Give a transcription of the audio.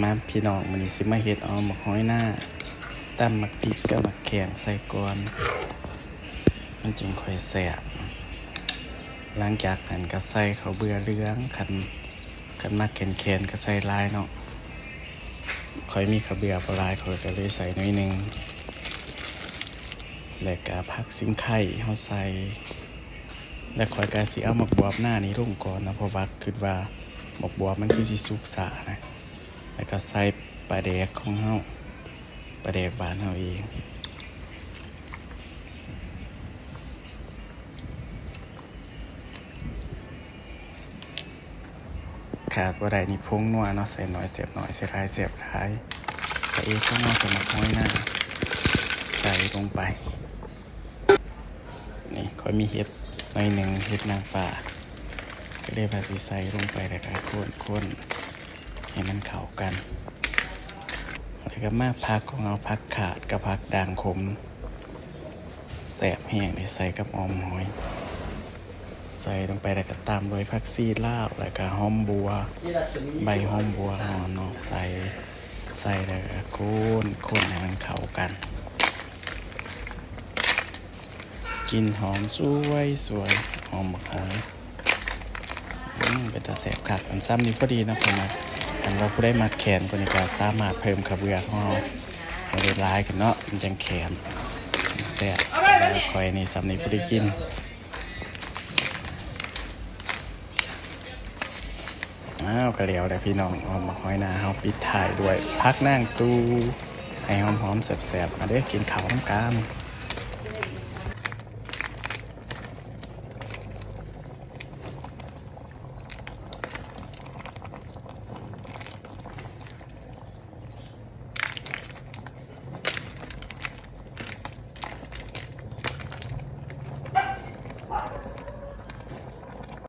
มาพี่น้องมื้อนี้สิมาเฮ็ดออมหมักหอยหน้าตำหมักพริกกับหมักแขงใส่ก่อนมันจึงค่อยแซ่บหลังจากนั้นก็ใส่ข้าวเบื่อเหลืองคันมักแข็งๆก็ใส่หลายเนาะค่อยมีข้าวเบื่อบ่หลายข้อยก็เลยใส่น้อยหนึงแล้วก็ผักสิงไข่เฮาใส่แล้วข้อยก็สิเอาหมักบวบหน้านี้ลงก่อนนะเพราะว่าคิดว่าหมักบวบมันคือสิสุกซ่านะแล้วก็ใส่ปลาแดกของเฮาปลาแดกบ้านเฮาเองขาดบ่ได้นี่ผงนัวเนาะใส่น้อยเสียบน้อยใส่หลายเสียบหลายแต่เองก็มากับหมักหอยหน้าใส่ลงไปนี่ค่อยมีเห็ดหน่อยหนึ่งเห็ดนางฟ้าก็ได้ภาษีใส่ลงไปแล้วก็ข้นให้มันเข้ากันแล้วก็มาผักของเราผักขาดกับผักด่างขมแสบแห้งใส่กับออมหอยใส่ลงไปแล้วก็ตามโดยผักซีลาวแล้วก็หอมบัวใบหอมบัวอ่อนเนาะใส่แล้วก็ข้นให้มันเข้ากันกลิ่นหอมสวยหอมบักหอยเป็นตาแสบคักอันซ้ำนี้พอดีนะผมนะอันว่าผู้ได้มาแขนคนนี้ก็สามารถเพิ่มข้าวเบื่อของเราให้ได้ร้ายกันเนาะมันจังแขนแสบแล้วคอยนี่ซ้ำนี้พอดีกินกระเหลียวแต่พี่น้องหอมบักหอยนาเฮาปิดท้ายด้วยพักนั่งตูให้หอมๆแสบๆมาเด้อกินข้าวน้ำกัน